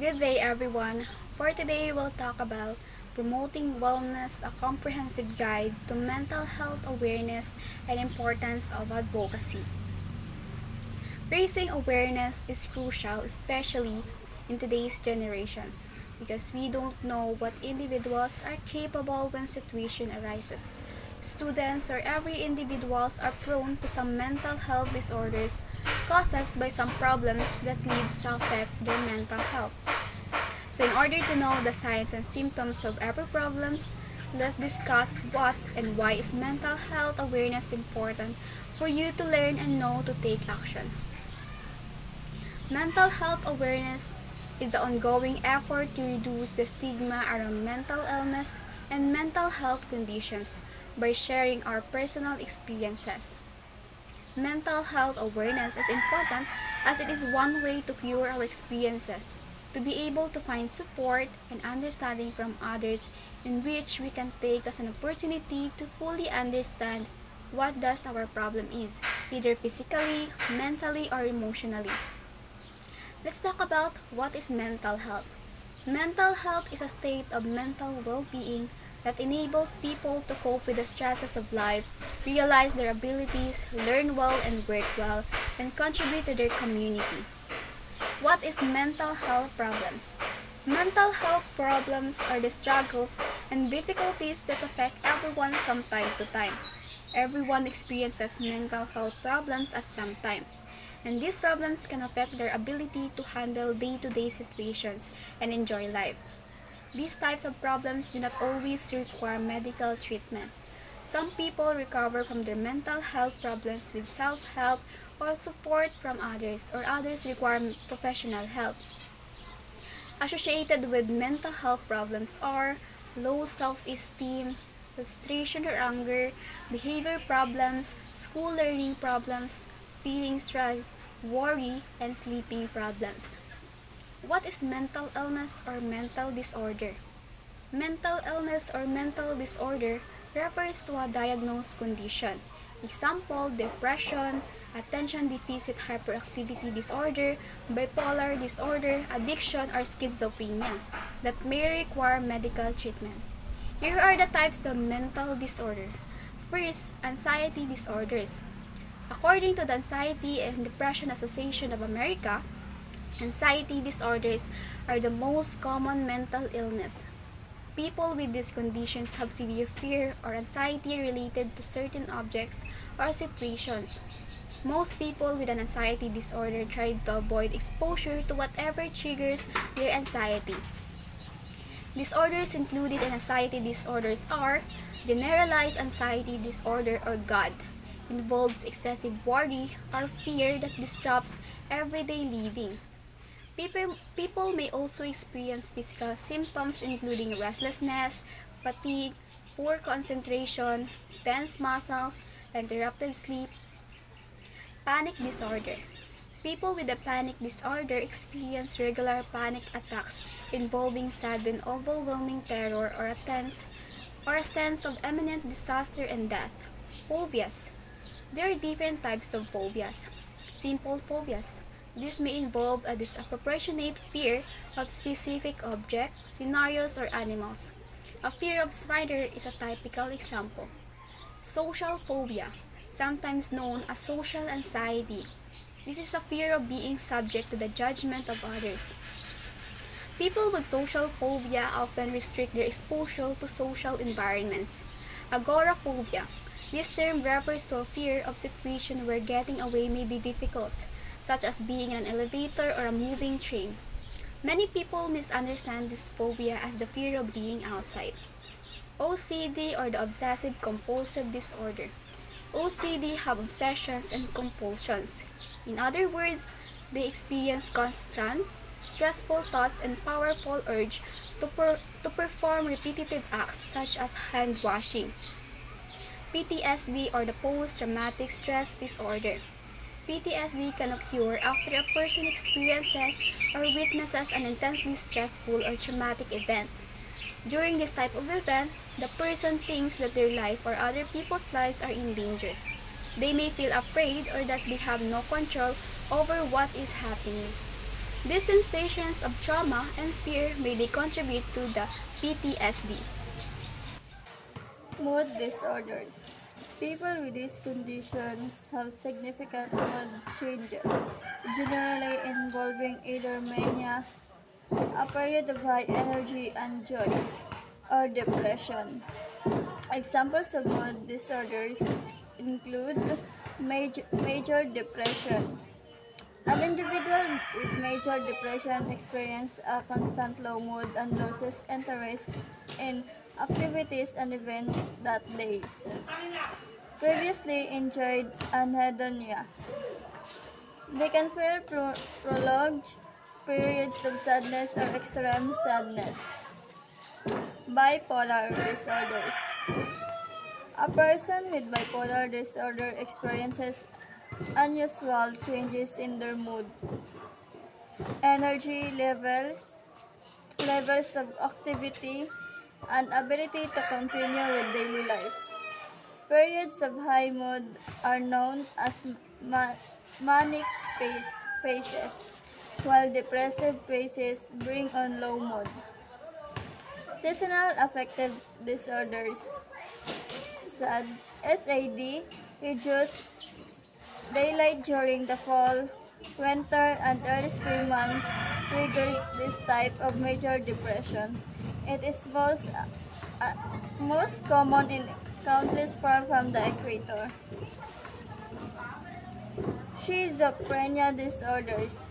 Good day, everyone. For today, we'll talk about promoting wellness, a comprehensive guide to mental health awareness and importance of advocacy. Raising awareness is crucial, especially in today's generations, because we don't know what individuals are capable when situation arises. Students or every individuals are prone to some mental health disorders caused by some problems that leads to affect their mental health. So in order to know the signs and symptoms of every problems, let's discuss what and why is mental health awareness important for you to learn and know to take actions. Mental health awareness is the ongoing effort to reduce the stigma around mental illness and mental health conditions by sharing our personal experiences. Mental health awareness is important as it is one way to cure our experiences, to be able to find support and understanding from others in which we can take as an opportunity to fully understand what does our problem is, either physically, mentally, or emotionally. Let's talk about what is mental health. Mental health is a state of mental well-being that enables people to cope with the stresses of life, realize their abilities, learn well and work well, and contribute to their community. What is mental health problems? Mental health problems are the struggles and difficulties that affect everyone from time to time. Everyone experiences mental health problems at some time, and these problems can affect their ability to handle day-to-day situations and enjoy life. These types of problems do not always require medical treatment. Some people recover from their mental health problems with self-help or support from others, or others require professional help. Associated with mental health problems are low self-esteem, frustration or anger, behavior problems, school learning problems, feeling stressed, worry, and sleeping problems. What is mental illness or mental disorder? Mental illness or mental disorder refers to a diagnosed condition. Example, depression, attention deficit hyperactivity disorder, bipolar disorder, addiction, or schizophrenia that may require medical treatment. Here are the types of mental disorder. First, anxiety disorders. According to the Anxiety and Depression Association of America, anxiety disorders are the most common mental illness. People with these conditions have severe fear or anxiety related to certain objects or situations. Most people with an anxiety disorder try to avoid exposure to whatever triggers their anxiety. Disorders included in anxiety disorders are generalized anxiety disorder or GAD, involves excessive worry or fear that disrupts everyday living. People may also experience physical symptoms including restlessness, fatigue, poor concentration, tense muscles, interrupted sleep. Panic disorder. People with a panic disorder experience regular panic attacks involving sudden overwhelming terror or a sense of imminent disaster and death. Phobias. There are different types of phobias. Simple phobias. This may involve a disproportionate fear of specific objects, scenarios, or animals. A fear of spider is a typical example. Social phobia, sometimes known as social anxiety. This is a fear of being subject to the judgment of others. People with social phobia often restrict their exposure to social environments. Agoraphobia. This term refers to a fear of situation where getting away may be difficult, such as being in an elevator or a moving train. Many people misunderstand this phobia as the fear of being outside. OCD or the obsessive compulsive disorder. OCD have obsessions and compulsions. In other words, they experience constant, stressful thoughts and powerful urge to perform repetitive acts such as hand washing. PTSD or the post-traumatic stress disorder. PTSD can occur after a person experiences or witnesses an intensely stressful or traumatic event. During this type of event, the person thinks that their life or other people's lives are in danger. They may feel afraid or that they have no control over what is happening. These sensations of trauma and fear may contribute to the PTSD. Mood disorders. People with these conditions have significant mood changes, generally involving either mania, a period of high energy and joy, or depression. Examples of mood disorders include major depression. An individual with major depression experiences a constant low mood and loses interest in activities and events that they previously enjoyed anhedonia. They can feel prolonged periods of sadness or extreme sadness. Bipolar disorders. A person with bipolar disorder experiences unusual changes in their mood, energy levels of activity, and ability to continue with daily life. Periods of high mood are known as manic phases, while depressive phases bring on low mood. Seasonal affective disorders SAD, reduced daylight during the fall, winter, and early spring months triggers this type of major depression. It is most common in countries far from the equator. Schizophrenia disorders.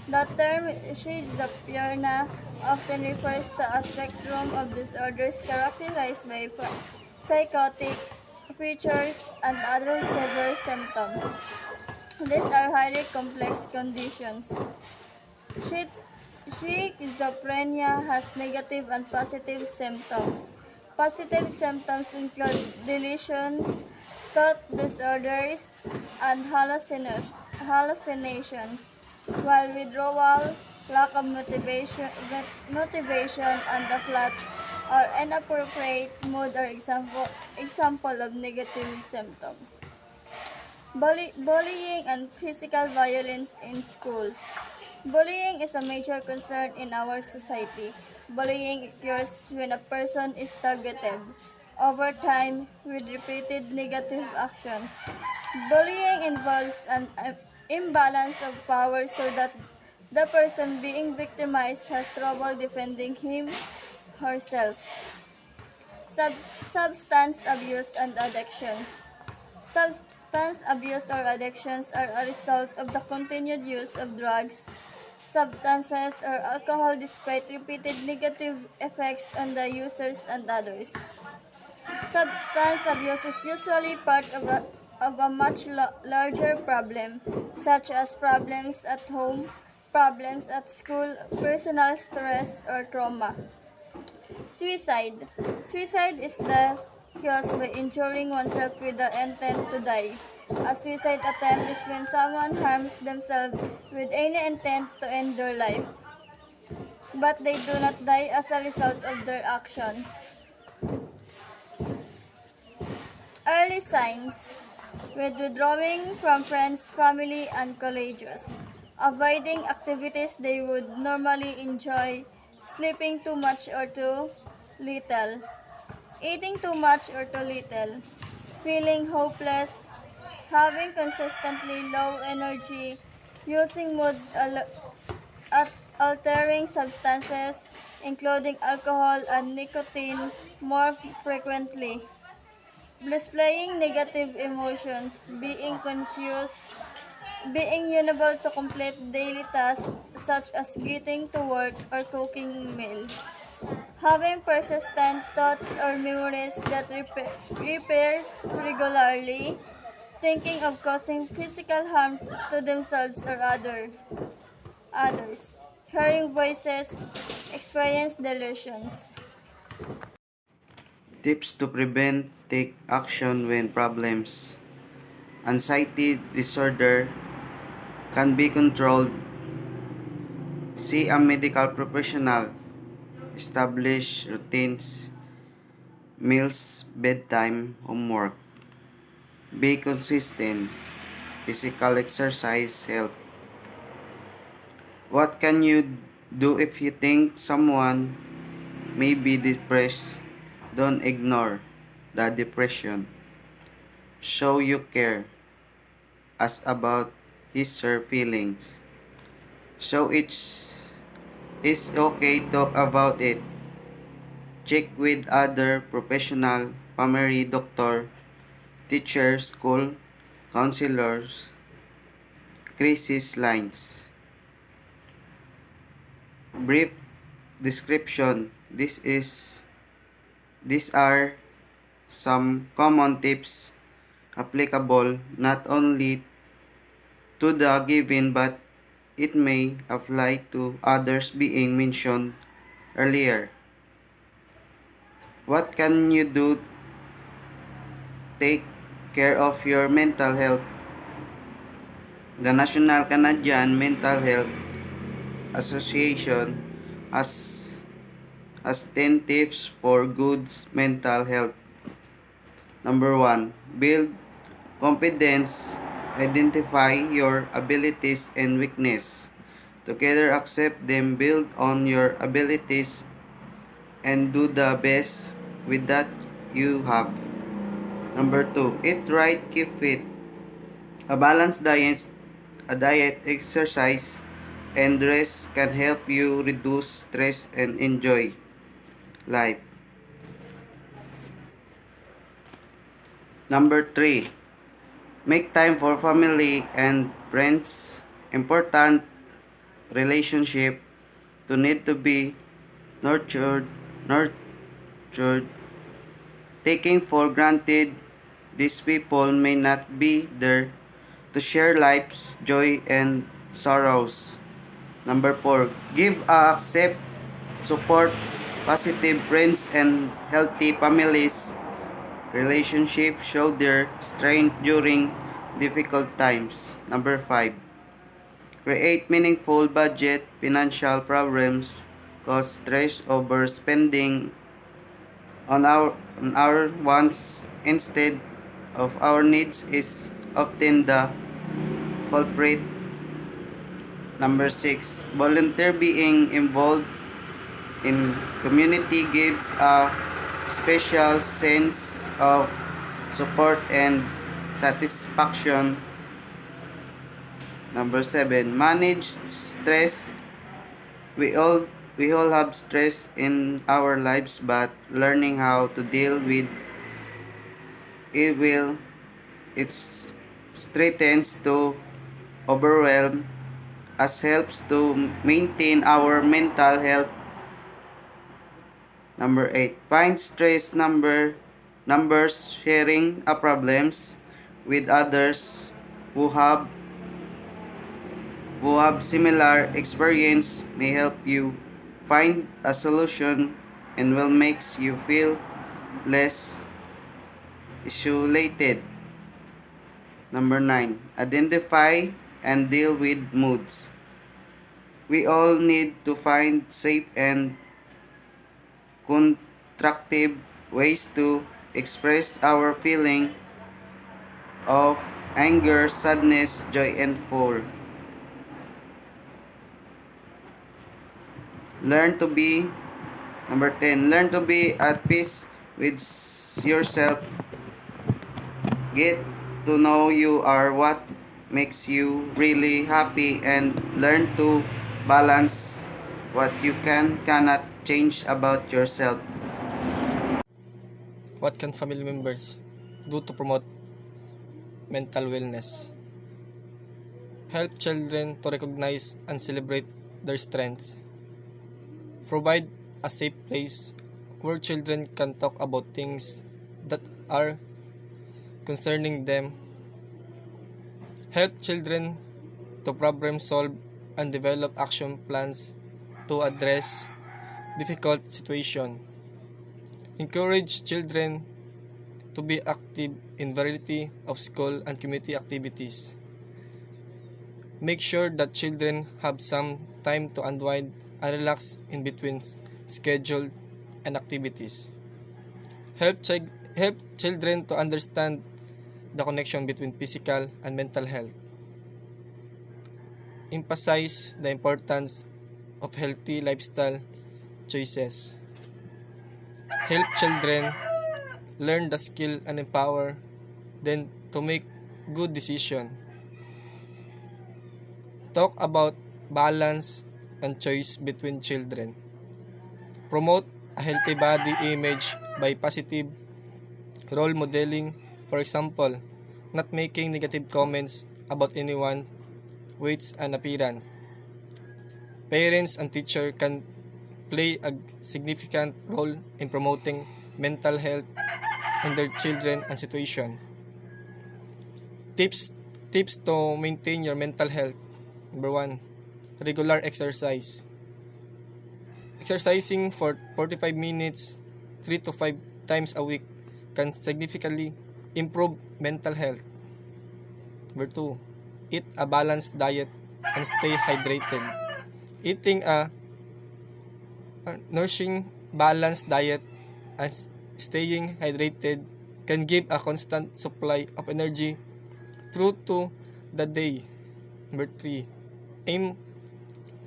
The term schizophrenia often refers to a spectrum of disorders characterized by psychotic features and other severe symptoms. These are highly complex conditions. Schizophrenia has negative and positive symptoms. Positive symptoms include delusions, thought disorders, and hallucinations, while withdrawal, lack of motivation and a flat or inappropriate mood are example of negative symptoms. Bullying and physical violence in schools. Bullying is a major concern in our society. Bullying occurs when a person is targeted over time with repeated negative actions. Bullying involves an imbalance of power so that the person being victimized has trouble defending him herself. Substance abuse and addictions. Substance abuse or addictions are a result of the continued use of drugs, substances, or alcohol despite repeated negative effects on the users and others. Substance abuse is usually part of a much larger problem, such as problems at home, problems at school, personal stress, or trauma. Suicide. Suicide is death caused by injuring oneself with the intent to die. A suicide attempt is when someone harms themselves with any intent to end their life, but they do not die as a result of their actions. Early signs. With withdrawing from friends, family, and colleagues, avoiding activities they would normally enjoy, sleeping too much or too little, eating too much or too little, feeling hopeless, having consistently low energy, using altering substances, including alcohol and nicotine, more frequently, displaying negative emotions, being confused, being unable to complete daily tasks such as getting to work or cooking meal, having persistent thoughts or memories that repair regularly, thinking of causing physical harm to themselves or others, hearing voices, experience delusions. Tips to prevent, take action when problems. Anxiety disorder can be controlled. See a medical professional. Establish routines, meals, bedtime, homework. Be consistent. Physical exercise help. What can you do if you think someone may be depressed? Don't ignore the depression. Show you care. Ask about his or her feelings. So it's okay talk about it. Check with other professional, family doctor, teachers, school, counselors, crisis lines. Brief description. These are some common tips applicable not only to the given but it may apply to others being mentioned earlier. What can you do to take care of your mental health? The National Canadian Mental Health Association has 10 tips for good mental health. Number 1. Build confidence. Identify your abilities and weakness. Together accept them, build on your abilities, and do the best with that you have. Number 2. Eat right, keep fit. A balanced diet, exercise, and rest can help you reduce stress and enjoy life. Number 3. Make time for family and friends. Important relationship to need to be nurtured. Taking for granted these people may not be there to share life's joy and sorrows. Number 4. Give, accept, support positive friends and healthy families. Relationships show their strength during difficult times. Number 5. Create meaningful budget. Financial problems cause stress over spending on our wants instead of our needs is often the culprit. Number 6. Volunteer. Being involved in community gives a special sense of support and satisfaction. Number 7. Manage stress. We all have stress in our lives, but learning how to deal with it strengthens to overwhelm us helps to maintain our mental health. Number 8. Find stress numbers. Sharing a problems with others who have similar experience may help you find a solution and will makes you feel less isolated. Number 9. Identify and deal with moods. We all need to find safe and constructive ways to express our feeling of anger, sadness, joy, and fear. Learn to be Number 10. Learn to be at peace with yourself. Get to know you are what makes you really happy and learn to balance what you cannot change about yourself. What can family members do to promote mental wellness? Help children to recognize and celebrate their strengths. Provide a safe place where children can talk about things that are concerning them. Help children to problem solve and develop action plans to address difficult situations. Encourage children to be active in variety of school and community activities. Make sure that children have some time to unwind and relax in between scheduled and activities. Help children to understand the connection between physical and mental health. emphasize the importance of healthy lifestyle choices. Help children learn the skill and empower them to make good decisions. Talk about balance and choice between children. Promote a healthy body image by positive role modeling, for example, not making negative comments about anyone, weight and appearance. Parents and teachers can play a significant role in promoting mental health in their children and situation. Tips Tips to maintain your mental health. Number 1, regular exercise. Exercising for 45 minutes 3 to 5 times a week can significantly improve mental health. Number 2, eat a balanced diet and stay hydrated. Eating a nourishing balanced diet and staying hydrated can give a constant supply of energy through to the day. Number 3, aim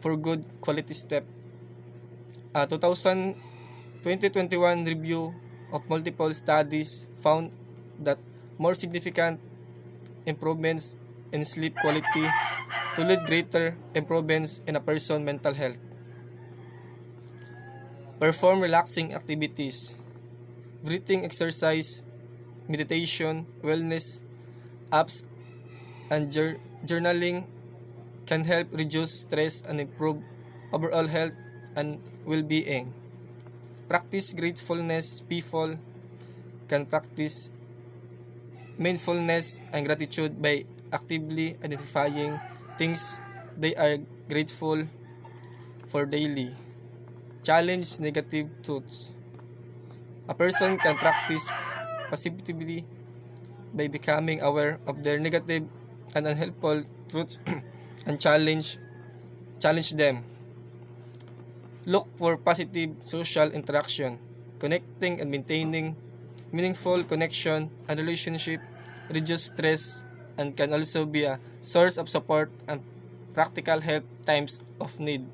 for good quality step. A 2021 review of multiple studies found that more significant improvements in sleep quality to lead greater improvements in a person's mental health. Perform relaxing activities. Breathing exercise, meditation, wellness apps, and journaling can help reduce stress and improve overall health and well-being. Practice gratefulness. People can practice mindfulness and gratitude by actively identifying things they are grateful for daily. Challenge negative thoughts. A person can practice positivity by becoming aware of their negative and unhelpful truths and challenge them. Look for positive social interaction. Connecting and maintaining meaningful connection and relationship reduce stress and can also be a source of support and practical help times of need.